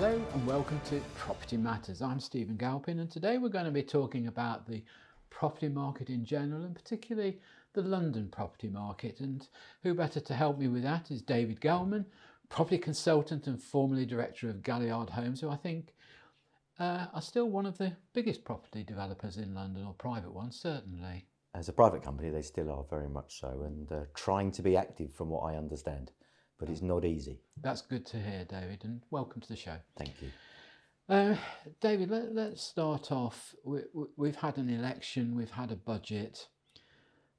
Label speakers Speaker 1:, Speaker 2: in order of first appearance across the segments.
Speaker 1: Hello and welcome to Property Matters. I'm Stephen Galpin, and today we're going to be talking about the property market in general, and particularly the London property market. And who better to help me with that is David Galman, property consultant and formerly director of Galliard Homes, who I think are still one of the biggest property developers in London, or private ones certainly.
Speaker 2: As a private company, they still are very much so, and trying to be active from what I understand, but it's not easy.
Speaker 1: That's good to hear, David, and welcome to the show.
Speaker 2: Thank you.
Speaker 1: David, let's start off. We've had an election, we've had a budget.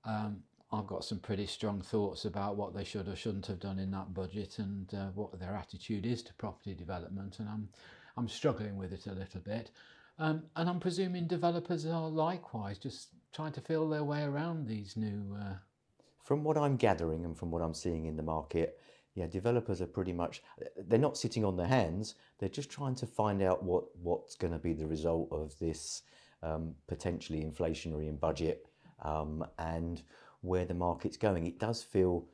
Speaker 1: I've got some pretty strong thoughts about what they should or shouldn't have done in that budget, and what their attitude is to property development, and I'm struggling with it a little bit. And I'm presuming developers are likewise just trying to feel their way around these new...
Speaker 2: From what I'm gathering and from what I'm seeing in the market, yeah, developers are pretty much, they're not sitting on their hands, they're just trying to find out what's going to be the result of this potentially inflationary in budget and where the market's going. It does feel,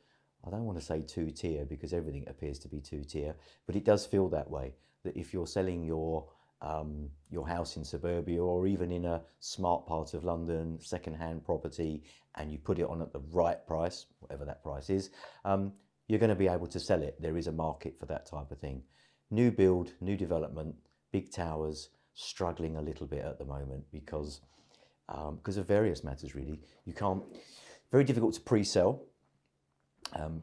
Speaker 2: I don't want to say two-tier because everything appears to be two-tier, but it does feel that way, that if you're selling your house in suburbia or even in a smart part of London, second-hand property, and you put it on at the right price, whatever that price is, you're going to be able to sell it. There is a market for that type of thing. New build, new development, big towers, struggling a little bit at the moment because of various matters really. Very difficult to pre-sell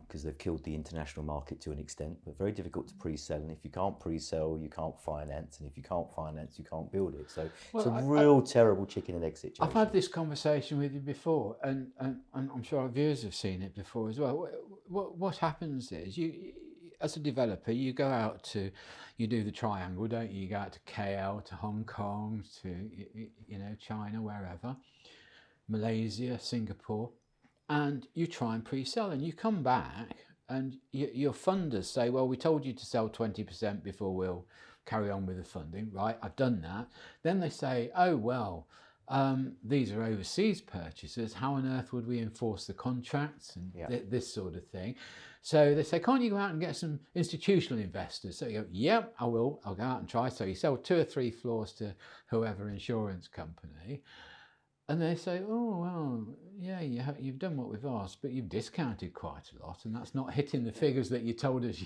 Speaker 2: because they've killed the international market to an extent, but very difficult to pre-sell. And if you can't pre-sell, you can't finance. And if you can't finance, you can't build it. So it's a real terrible chicken and egg situation.
Speaker 1: I've had this conversation with you before, and I'm sure our viewers have seen it before as well. What happens is, you, as a developer, you go out to, you do the triangle, don't you? You go out to KL, to Hong Kong, to China, wherever, Malaysia, Singapore, and you try and pre-sell, and you come back and your funders say, well, we told you to sell 20% before we'll carry on with the funding. Right, I've done that. Then they say, oh, well, these are overseas purchases. How on earth would we enforce the contracts and this sort of thing? So they say, can't you go out and get some institutional investors? So you go, yep, I will. I'll go out and try. So you sell 2 or 3 floors to whoever insurance company. And they say, oh, well, yeah, you've done what we've asked, but you've discounted quite a lot, and that's not hitting the figures that you told us.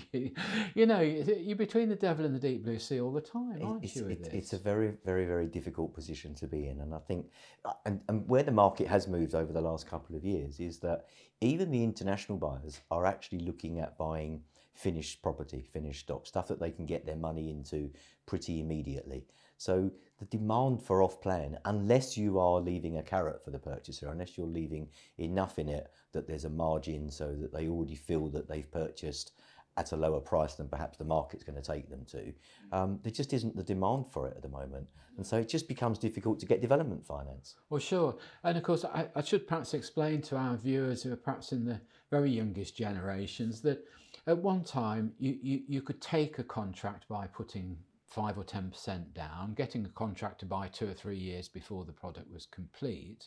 Speaker 1: You're between the devil and the deep blue sea all the time, aren't you?
Speaker 2: It's a very, very, very difficult position to be in. And I think, and where the market has moved over the last couple of years is that even the international buyers are actually looking at buying finished property, finished stock, stuff that they can get their money into pretty immediately. So the demand for off-plan, unless you are leaving a carrot for the purchaser, unless you're leaving enough in it that there's a margin so that they already feel that they've purchased at a lower price than perhaps the market's going to take them to, there just isn't the demand for it at the moment. And so it just becomes difficult to get development finance.
Speaker 1: Well, sure. And of course, I should perhaps explain to our viewers who are perhaps in the very youngest generations that at one time you could take a contract by putting 5 or 10% down, getting a contract to buy 2 or 3 years before the product was complete.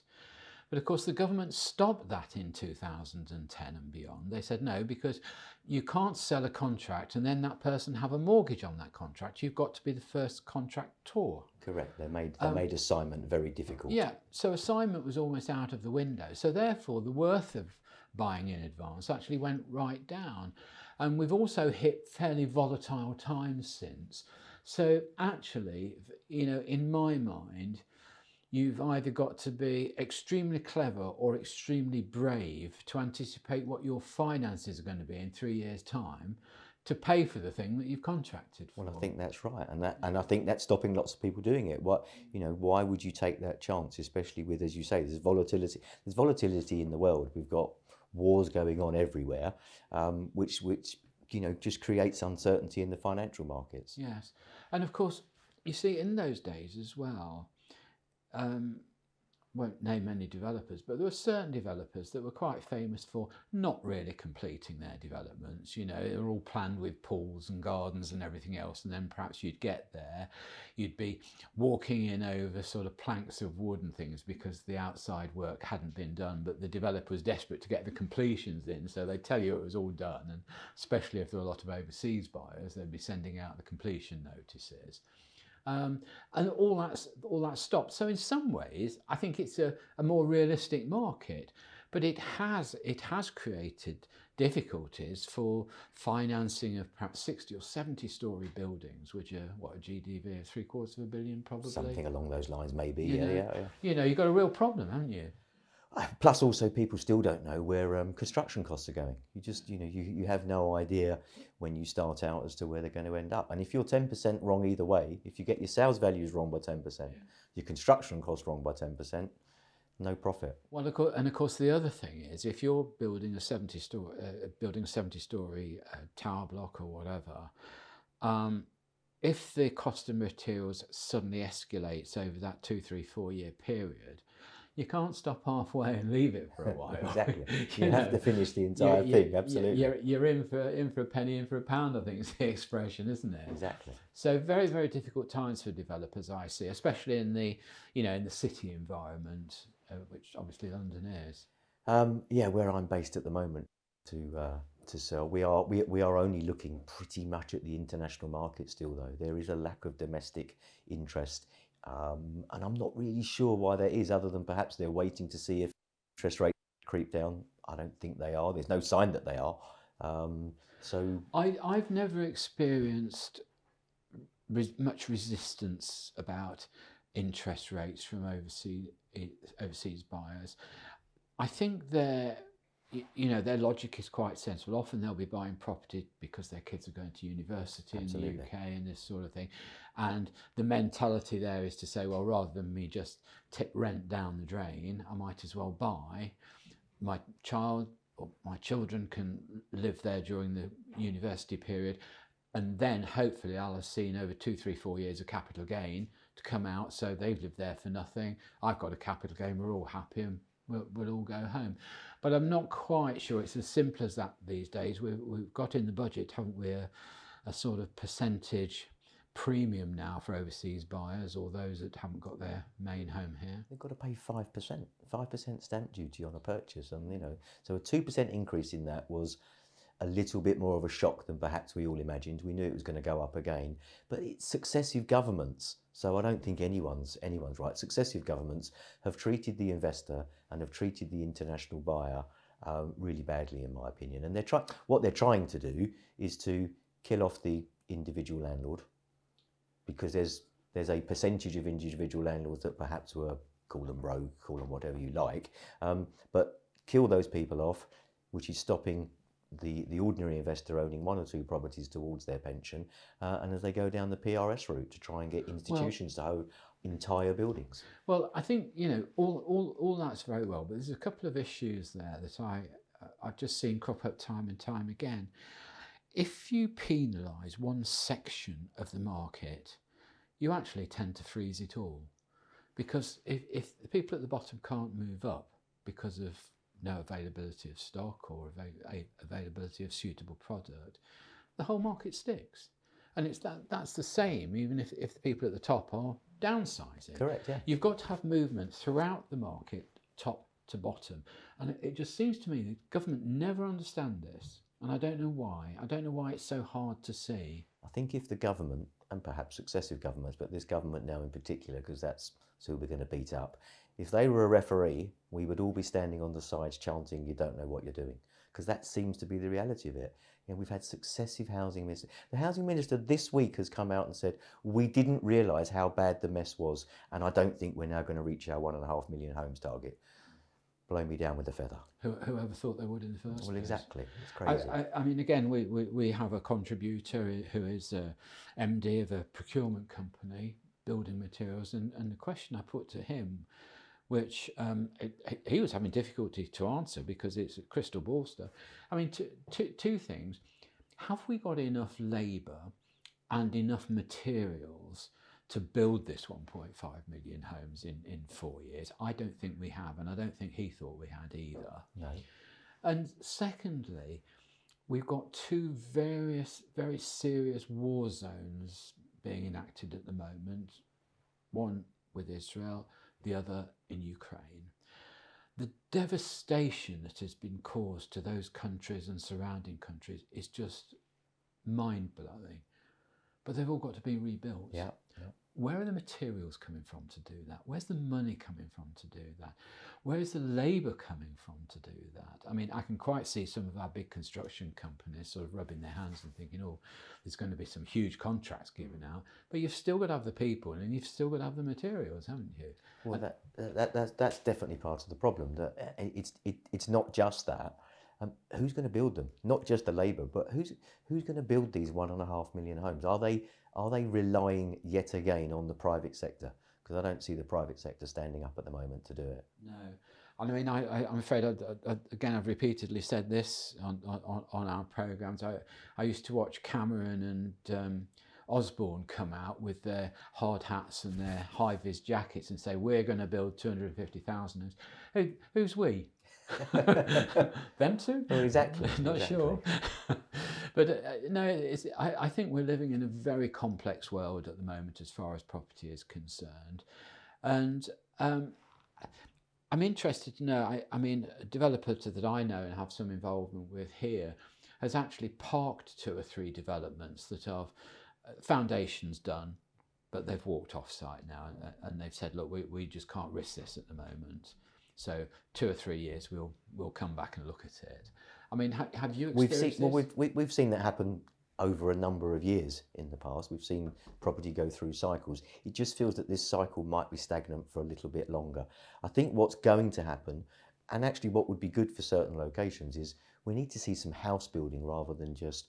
Speaker 1: But of course the government stopped that in 2010 and beyond. They said no, because you can't sell a contract and then that person have a mortgage on that contract. You've got to be the first contractor.
Speaker 2: Correct. They made assignment very difficult.
Speaker 1: Yeah, so assignment was almost out of the window. So therefore the worth of buying in advance actually went right down. And we've also hit fairly volatile times since. So actually, in my mind, you've either got to be extremely clever or extremely brave to anticipate what your finances are going to be in 3 years' time to pay for the thing that you've contracted for.
Speaker 2: Well, I think that's right, and I think that's stopping lots of people doing it. Why would you take that chance, especially with, as you say, there's volatility. There's volatility in the world. We've got wars going on everywhere, which just creates uncertainty in the financial markets.
Speaker 1: Yes, and of course, you see, in those days as well, won't name any developers, but there were certain developers that were quite famous for not really completing their developments. You know, they were all planned with pools and gardens and everything else, and then perhaps you'd get there, you'd be walking in over sort of planks of wood and things because the outside work hadn't been done, but the developer was desperate to get the completions in, so they'd tell you it was all done, and especially if there were a lot of overseas buyers, they'd be sending out the completion notices. And all that stopped. So in some ways, I think it's a more realistic market, but it has created difficulties for financing of perhaps 60 or 70-story buildings, which are a GDV of $750 million probably.
Speaker 2: Something along those lines, maybe.
Speaker 1: Yeah. You know, you've got a real problem, haven't you?
Speaker 2: Plus, also, people still don't know where construction costs are going. You just, you have no idea when you start out as to where they're going to end up. And if you're 10% wrong either way, if you get your sales values wrong by 10%, your construction costs wrong by 10%, no profit.
Speaker 1: Well, of course, the other thing is, if you're building a 70-story tower block or whatever, if the cost of materials suddenly escalates over that 2, 3, 4 year period, you can't stop halfway and leave it for a while.
Speaker 2: Exactly. You have to finish the entire thing, absolutely.
Speaker 1: You're in for a penny, in for a pound, I think is the expression, isn't it?
Speaker 2: Exactly.
Speaker 1: So very, very difficult times for developers, I see, especially in the city environment, which obviously London is.
Speaker 2: Where I'm based at the moment to sell, we are only looking pretty much at the international market still, though. There is a lack of domestic interest. And I'm not really sure why that is, other than perhaps they're waiting to see if interest rates creep down. I don't think they are. There's no sign that they are. So
Speaker 1: I've never experienced much resistance about interest rates from overseas buyers. I think their logic is quite sensible. Often they'll be buying property because their kids are going to university
Speaker 2: Absolutely.
Speaker 1: in the UK and this sort of thing. And the mentality there is to say, well, rather than me just tip rent down the drain, I might as well buy. My child or my children can live there during the university period, and then hopefully I'll have seen over 2, 3, 4 years of capital gain to come out, so they've lived there for nothing. I've got a capital gain, we're all happy, and we'll all go home. But I'm not quite sure it's as simple as that these days. We've got in the budget, haven't we, a sort of percentage premium now for overseas buyers or those that haven't got their main home here.
Speaker 2: They've got to pay 5% stamp duty on a purchase, and so a 2% increase in that was a little bit more of a shock than perhaps we all imagined. We knew it was going to go up again, but it's successive governments, so I don't think anyone's right. Successive governments have treated the investor and have treated the international buyer really badly, in my opinion. And what they're trying to do is to kill off the individual landlord, because there's a percentage of individual landlords that perhaps call them rogue, call them whatever you like, but kill those people off, which is stopping the ordinary investor owning 1 or 2 properties towards their pension, and as they go down the PRS route to try and get institutions to own entire buildings.
Speaker 1: Well, I think all that's very well, but there's a couple of issues there that I've just seen crop up time and time again. If you penalise one section of the market, you actually tend to freeze it all, because if the people at the bottom can't move up because of no availability of stock or availability of suitable product, the whole market sticks. And that's the same even if the people at the top are downsizing.
Speaker 2: Correct, yeah.
Speaker 1: You've got to have movement throughout the market, top to bottom. And it just seems to me that government never understand this. And I don't know why. I don't know why it's so hard to see.
Speaker 2: I think if the government, and perhaps successive governments, but this government now in particular, because that's who we're going to beat up, if they were a referee, we would all be standing on the sides chanting, "You don't know what you're doing," because that seems to be the reality of it. We've had successive housing ministers. The housing minister this week has come out and said, "We didn't realise how bad the mess was, and I don't think we're now going to reach our 1.5 million homes target." Blow me down with a feather.
Speaker 1: Whoever thought they would in the first place?
Speaker 2: Well, exactly. It's crazy.
Speaker 1: I mean, again, we have a contributor who is MD of a procurement company, building materials, and the question I put to him, which he was having difficulty to answer because it's a crystal ball stuff. I mean, two things. Have we got enough labour and enough materials to build this 1.5 million homes in 4 years. I don't think we have, and I don't think he thought we had either.
Speaker 2: No.
Speaker 1: And secondly, we've got two very serious war zones being enacted at the moment, one with Israel, the other in Ukraine. The devastation that has been caused to those countries and surrounding countries is just mind-blowing. But they've all got to be rebuilt.
Speaker 2: Yeah.
Speaker 1: Where are the materials coming from to do that? Where's the money coming from to do that? Where is the labour coming from to do that? I mean, I can quite see some of our big construction companies sort of rubbing their hands and thinking, oh, there's going to be some huge contracts given out. But you've still got to have the people and you've still got to have the materials, haven't you?
Speaker 2: Well, that's definitely part of the problem. That it's not just that. Who's going to build them? Not just the labour, but who's going to build these 1.5 million homes? Are they relying yet again on the private sector? Because I don't see the private sector standing up at the moment to do it.
Speaker 1: No, I mean, I'm afraid again I've repeatedly said this on our programmes. I used to watch Cameron and Osborne come out with their hard hats and their high-vis jackets and say, we're going to build 250,000 homes. Who's we? Them two?
Speaker 2: Well, exactly.
Speaker 1: Not sure. But no, I think we're living in a very complex world at the moment as far as property is concerned. And I'm interested to know, I mean, a developer that I know and have some involvement with here has actually parked 2 or 3 developments that have foundations done, but they've walked off site now and they've said, look, we just can't risk this at the moment. So 2 or 3 years we'll come back and look at it. I mean, have you experienced this?
Speaker 2: We've seen that happen over a number of years in the past. We've seen property go through cycles. It just feels that this cycle might be stagnant for a little bit longer. I think what's going to happen, and actually what would be good for certain locations, is we need to see some house building rather than just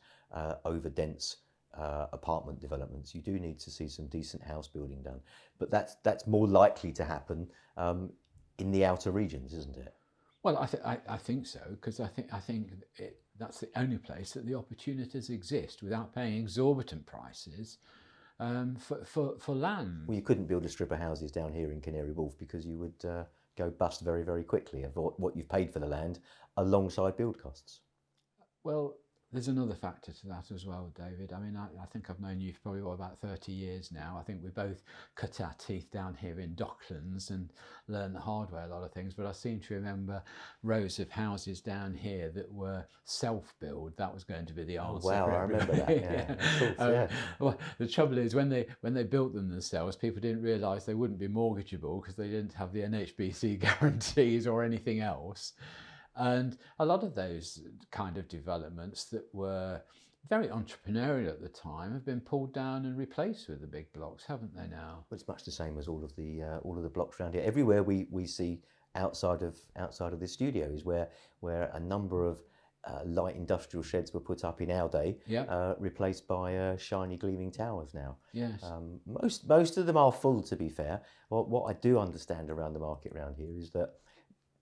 Speaker 2: over-dense apartment developments. You do need to see some decent house building done. But that's more likely to happen in the outer regions, isn't it?
Speaker 1: Well, I think so, because I think that's the only place that the opportunities exist without paying exorbitant prices for land.
Speaker 2: Well, you couldn't build a strip of houses down here in Canary Wharf because you would go bust very, very quickly of what you've paid for the land alongside build costs.
Speaker 1: Well, there's another factor to that as well, David. I mean, I think I've known you for probably about 30 years now. I think we both cut our teeth down here in Docklands and learned the hard way a lot of things, but I seem to remember rows of houses down here that were self-build. That was going to be the answer.
Speaker 2: Oh, wow, I remember that. Yeah, of course, yeah.
Speaker 1: Well, the trouble is when they built them themselves, people didn't realise they wouldn't be mortgageable because they didn't have the NHBC guarantees or anything else. And a lot of those kind of developments that were very entrepreneurial at the time have been pulled down and replaced with the big blocks, haven't they now?
Speaker 2: Well, it's much the same as all of the blocks around here. Everywhere we see outside of this studio is where a number of light industrial sheds were put up in our day, replaced by shiny gleaming towers now.
Speaker 1: Yes.
Speaker 2: Most of them are full, to be fair. What I do understand around the market around here is that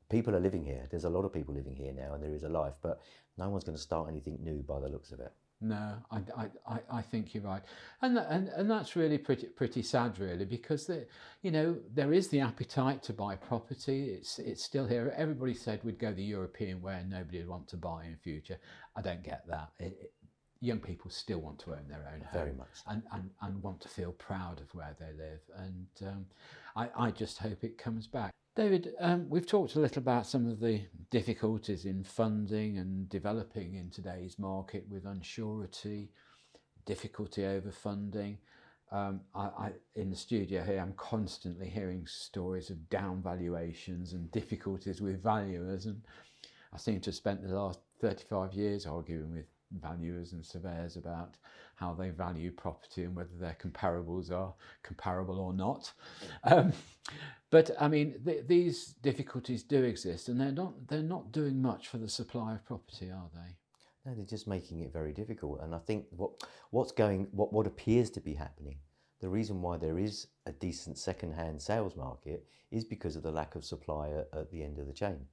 Speaker 2: people are living here. There's a lot of people living here now, and there is a life, but no one's going to start anything new by the looks of it.
Speaker 1: No, I think you're right, and that's really pretty sad, really, because there is the appetite to buy property. It's still here. Everybody said we'd go the European way, and nobody would want to buy in future. I don't get that. Young people still want to own their own home,
Speaker 2: very much,
Speaker 1: and want to feel proud of where they live, and I just hope it comes back. David, we've talked a little about some of the difficulties in funding and developing in today's market with unsurety, difficulty over funding. In the studio here, I'm constantly hearing stories of down valuations and difficulties with valuers, and I seem to have spent the last 35 years arguing with valuers and surveyors about how they value property and whether their comparables are comparable or not. But I mean, these difficulties do exist, and they're not doing much for the supply of property, are they?
Speaker 2: No, they're just making it very difficult. And I think what appears to be happening, the reason why there is a decent second-hand sales market is because of the lack of supply at the end of the chain.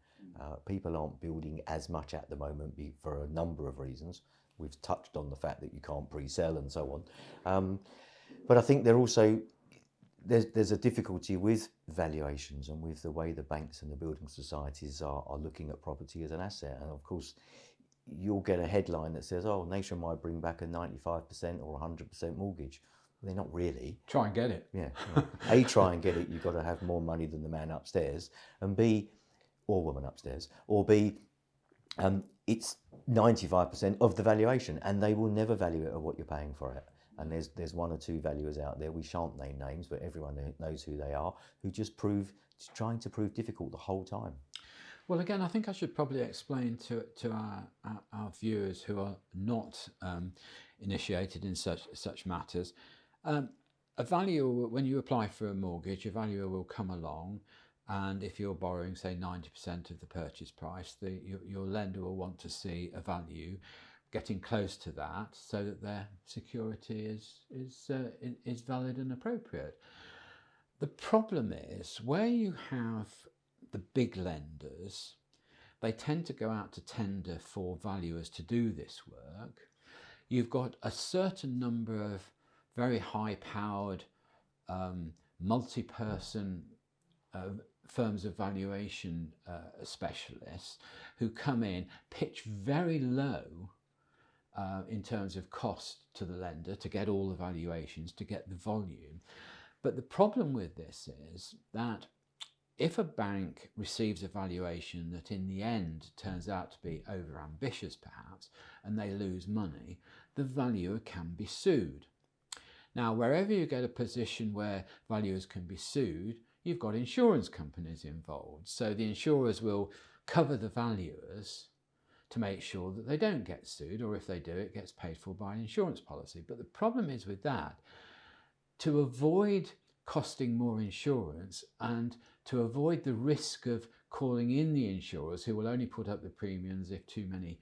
Speaker 2: People aren't building as much at the moment for a number of reasons. We've touched on the fact that you can't pre-sell and so on. But I think they're also, there's a difficulty with valuations and with the way the banks and the building societies are looking at property as an asset. And of course, you'll get a headline that says, oh, Nationwide bring back a 95% or 100% mortgage. Well, they're not really.
Speaker 1: Try and get it.
Speaker 2: Yeah. A, try and get it. You've got to have more money than the man upstairs. And B, or woman upstairs. Or B, it's 95% of the valuation, and they will never value it at what you're paying for it. And there's one or two valuers out there, we shan't name names, but everyone knows who they are, who just trying to prove difficult the whole time.
Speaker 1: Well, again, I think I should probably explain to our viewers who are not initiated in such matters. A valuer, when you apply for a mortgage, a valuer will come along, and if you're borrowing, say, 90% of the purchase price, your lender will want to see a value getting close to that, so that their security is valid and appropriate. The problem is where you have the big lenders, they tend to go out to tender for valuers to do this work. You've got a certain number of very high-powered, multi-person firms of valuation specialists who come in, pitch very low in terms of cost to the lender to get all the valuations, to get the volume. But the problem with this is that if a bank receives a valuation that in the end turns out to be over-ambitious perhaps, and they lose money, the valuer can be sued. Now, wherever you get a position where valuers can be sued, you've got insurance companies involved. So the insurers will cover the valuers to make sure that they don't get sued, or if they do, it gets paid for by an insurance policy. But the problem is with that, to avoid costing more insurance and to avoid the risk of calling in the insurers who will only put up the premiums if too many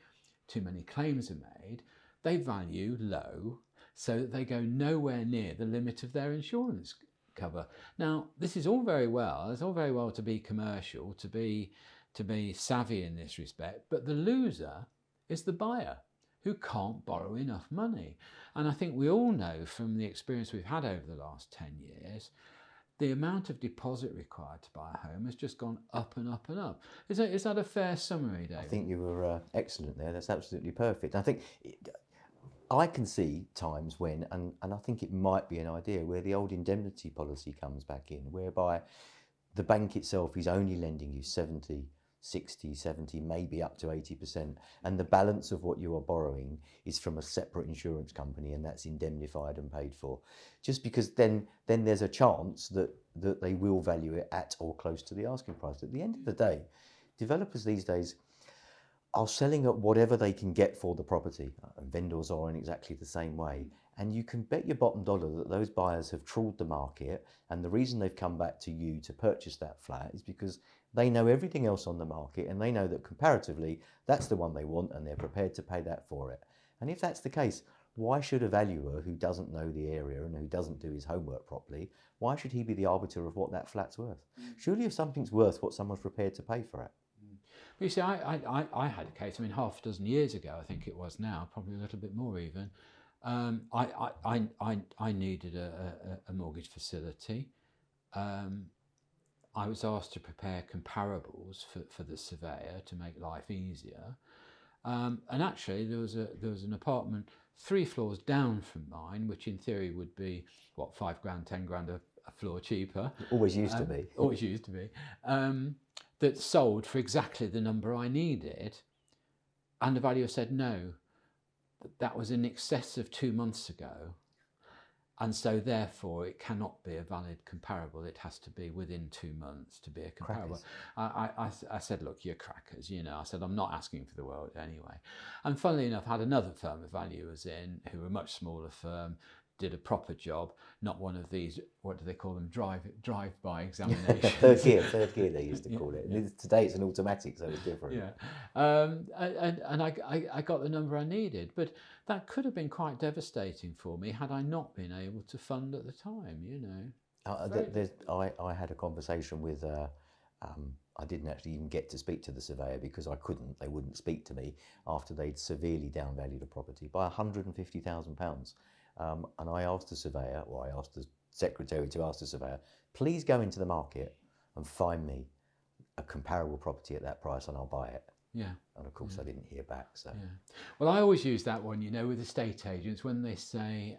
Speaker 1: claims are made, they value low so that they go nowhere near the limit of their insurance cover. Now, this is all very well. It's all very well to be commercial, to be savvy in this respect, but the loser is the buyer who can't borrow enough money. And I think we all know from the experience we've had over the last 10 years, the amount of deposit required to buy a home has just gone up and up and up. Is that a fair summary, David?
Speaker 2: I think you were excellent there. That's absolutely perfect. I think I can see times when, and I think it might be an idea, where the old indemnity policy comes back in, whereby the bank itself is only lending you 70, 60, 70, maybe up to 80%, and the balance of what you are borrowing is from a separate insurance company, and that's indemnified and paid for. Just because then there's a chance that they will value it at or close to the asking price. At the end of the day, developers these days are selling at whatever they can get for the property, and vendors are in exactly the same way. And you can bet your bottom dollar that those buyers have trawled the market, and the reason they've come back to you to purchase that flat is because they know everything else on the market, and they know that comparatively that's the one they want, and they're prepared to pay that for it. And if that's the case, why should a valuer who doesn't know the area and who doesn't do his homework properly, why should he be the arbiter of what that flat's worth? Surely if something's worth what someone's prepared to pay for it.
Speaker 1: You see, I had a case, half a dozen years ago, I think it was now, probably a little bit more even. I needed a mortgage facility. I was asked to prepare comparables for the surveyor to make life easier. And actually there was an apartment 3 floors down from mine, which in theory would be, what, 5 grand, 10 grand a floor cheaper.
Speaker 2: Always used to be.
Speaker 1: Always used to be. That sold for exactly the number I needed. And the valuer said, no, that was in excess of 2 months ago. And so therefore it cannot be a valid comparable. It has to be within 2 months to be a comparable. I said, look, you're crackers, I said, I'm not asking for the world anyway. And funnily enough, I had another firm of valuers in who were a much smaller firm, did a proper job, not one of these, what do they call them, drive-by examinations.
Speaker 2: third gear they used to call it.
Speaker 1: Yeah.
Speaker 2: Today it's an automatic, so it's different.
Speaker 1: Yeah, and I got the number I needed, but that could have been quite devastating for me had I not been able to fund at the time,
Speaker 2: I had a conversation with, I didn't actually even get to speak to the surveyor because I couldn't, they wouldn't speak to me after they'd severely downvalued a property by £150,000. And I asked the surveyor, or I asked the secretary to ask the surveyor, please go into the market and find me a comparable property at that price and I'll buy it.
Speaker 1: Yeah.
Speaker 2: And of course I didn't hear back. So
Speaker 1: yeah. Well, I always use that one, with estate agents when they say,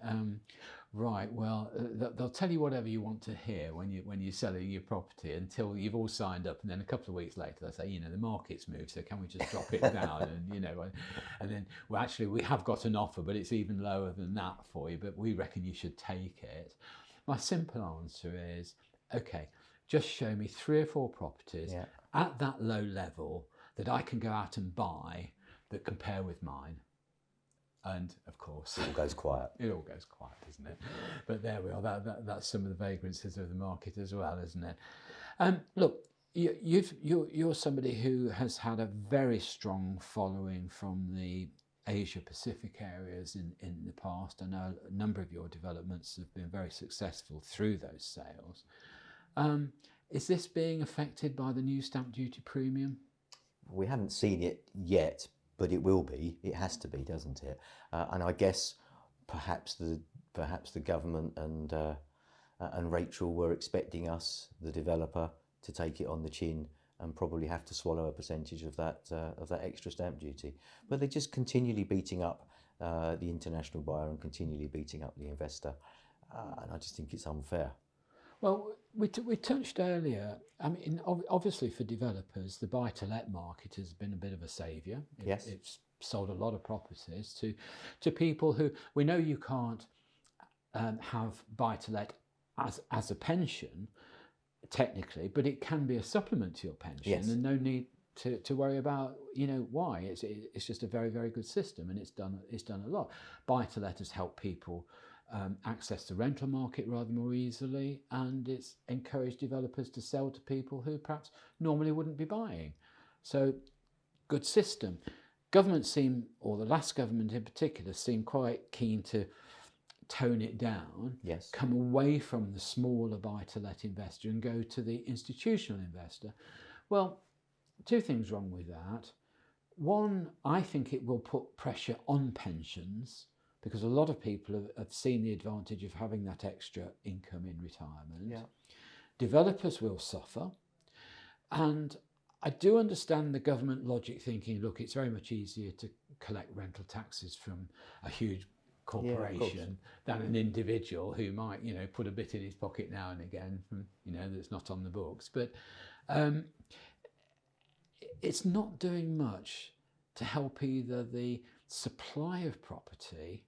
Speaker 1: right, well, they'll tell you whatever you want to hear when you're selling your property until you've all signed up, and then a couple of weeks later they say, the market's moved, so can we just drop it down? And then, well, actually we have got an offer, but it's even lower than that for you, but we reckon you should take it. My simple answer is, okay, just show me 3 or 4 properties at that low level that I can go out and buy that compare with mine. And of course,
Speaker 2: it all goes quiet.
Speaker 1: It all goes quiet, isn't it? But there we are. That's some of the vagrancies of the market as well, isn't it? Look, you're somebody who has had a very strong following from the Asia Pacific areas in the past. I know a number of your developments have been very successful through those sales. Is this being affected by the new stamp duty premium?
Speaker 2: We haven't seen it yet, but it will be. It has to be, doesn't it? And I guess perhaps the government and Rachel were expecting us, the developer, to take it on the chin and probably have to swallow a percentage of that extra stamp duty. But they're just continually beating up the international buyer and continually beating up the investor, and I just think it's unfair.
Speaker 1: Well, we touched earlier, I mean, obviously for developers, the buy-to-let market has been a bit of a saviour.
Speaker 2: Yes.
Speaker 1: It's sold a lot of properties to people who, we know you can't have buy-to-let as a pension, technically, but it can be a supplement to your pension.
Speaker 2: Yes.
Speaker 1: And no need to worry about, why. It's just a very, very good system, and it's done a lot. Buy-to-let has helped people access the rental market rather more easily, and it's encouraged developers to sell to people who perhaps normally wouldn't be buying. So, good system. Government or the last government in particular, seemed quite keen to tone it down,
Speaker 2: yes,
Speaker 1: come away from the smaller buy-to-let investor and go to the institutional investor. Well, 2 things wrong with that. One, I think it will put pressure on pensions, because a lot of people have seen the advantage of having that extra income in retirement.
Speaker 2: Yeah.
Speaker 1: Developers will suffer. And I do understand the government logic thinking, look, it's very much easier to collect rental taxes from a huge corporation than an individual who might, put a bit in his pocket now and again from, that's not on the books. But it's not doing much to help either the supply of property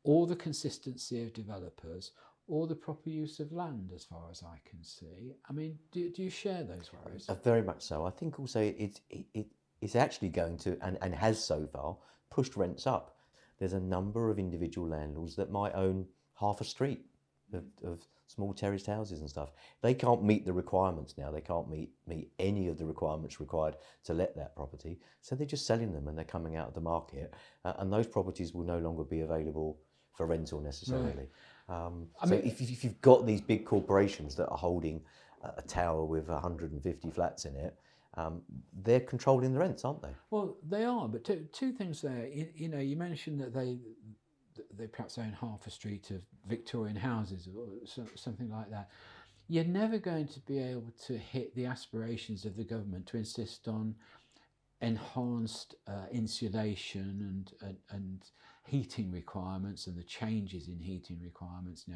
Speaker 1: or the consistency of developers or the proper use of land, as far as I can see. I mean, do you share those worries?
Speaker 2: Very much so. I think also it's actually going to, and has so far, pushed rents up. There's a number of individual landlords that might own half a street of small terraced houses and stuff. They can't meet the requirements now. They can't meet any of the requirements required to let that property. So they're just selling them and they're coming out of the market. And those properties will no longer be available for rental necessarily. Right. If you've got these big corporations that are holding a tower with 150 flats in it, they're controlling the rents, aren't they?
Speaker 1: Well, they are, but two things there. You mentioned that they perhaps own half a street of Victorian houses or something like that. You're never going to be able to hit the aspirations of the government to insist on enhanced insulation and heating requirements and the changes in heating requirements,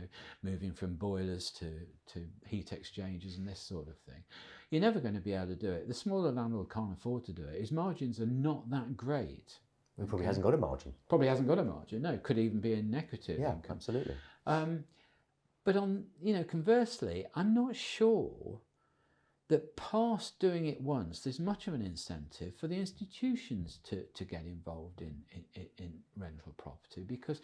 Speaker 1: moving from boilers to heat exchangers and this sort of thing. You're never going to be able to do it. The smaller landlord can't afford to do it. His margins are not that great.
Speaker 2: He probably hasn't got a margin.
Speaker 1: Probably hasn't got a margin. No, could even be a negative income.
Speaker 2: Absolutely.
Speaker 1: But conversely, I'm not sure that past doing it once, there's much of an incentive for the institutions to get involved in rental property. Because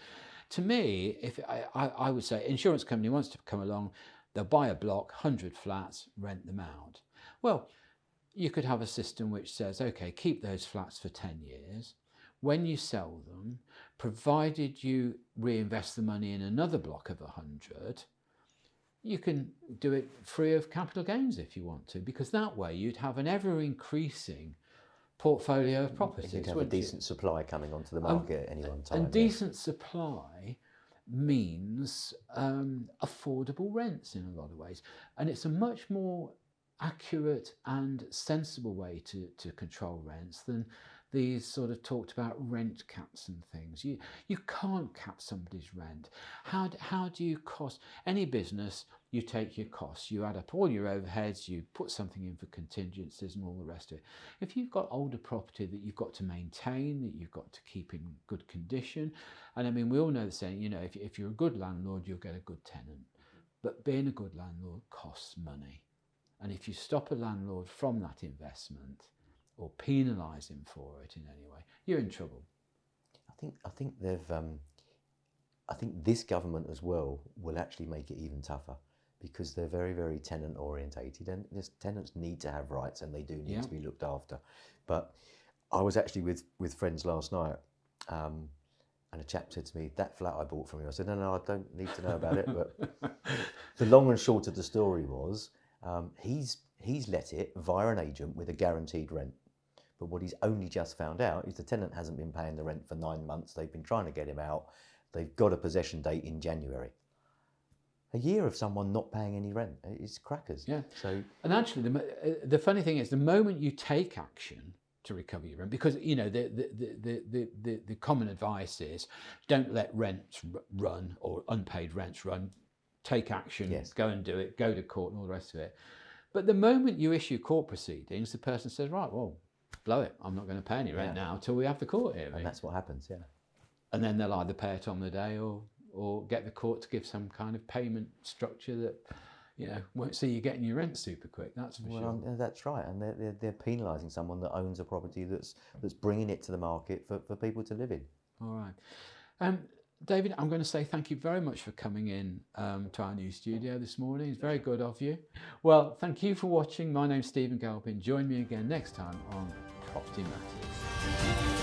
Speaker 1: to me, if I would say insurance company wants to come along, they'll buy a block, 100 flats, rent them out. Well, you could have a system which says, okay, keep those flats for 10 years. When you sell them, provided you reinvest the money in another block of 100, you can do it free of capital gains if you want to, because that way you'd have an ever-increasing portfolio of properties.
Speaker 2: You'd have a decent supply coming onto the market at any one time.
Speaker 1: And decent supply means affordable rents in a lot of ways. And it's a much more accurate and sensible way to control rents than these sort of talked about rent caps and things. You can't cap somebody's rent. How do you cost any business? You take your costs, you add up all your overheads, you put something in for contingencies and all the rest of it. If you've got older property that you've got to maintain, that you've got to keep in good condition, and I mean, we all know the saying, you know, if you're a good landlord, you'll get a good tenant. But being a good landlord costs money. And if you stop a landlord from that investment or penalise him for it in any way, you're in trouble.
Speaker 2: I think they've. I think this government as well will actually make it even tougher, because they're very, very tenant orientated, and tenants need to have rights and they do need to be looked after. But I was actually with friends last night, and a chap said to me, "That flat I bought from you." I said, no, I don't need to know about it. But the long and short of the story was, he's let it via an agent with a guaranteed rent. But what he's only just found out is the tenant hasn't been paying the rent for 9 months. They've been trying to get him out. They've got a possession date in January. A year of someone not paying any rent is crackers.
Speaker 1: Yeah.
Speaker 2: So,
Speaker 1: and actually, the funny thing is, the moment you take action to recover your rent, because you know the common advice is, don't let rents run or unpaid rents run. Take action.
Speaker 2: Yes.
Speaker 1: Go and do it. Go to court and all the rest of it. But the moment you issue court proceedings, the person says, right, well, blow it. I'm not going to pay any rent now till we have the court hearing.
Speaker 2: And that's what happens. Yeah.
Speaker 1: And then they'll either pay it on the day or get the court to give some kind of payment structure that, you know, won't see you getting your rent super quick. That's for sure.
Speaker 2: That's right, and they're penalising someone that owns a property that's bringing it to the market for people to live in.
Speaker 1: All right, David, I'm going to say thank you very much for coming in to our new studio this morning. It's very good of you. Well, thank you for watching. My name's Stephen Galpin. Join me again next time on Property Matters.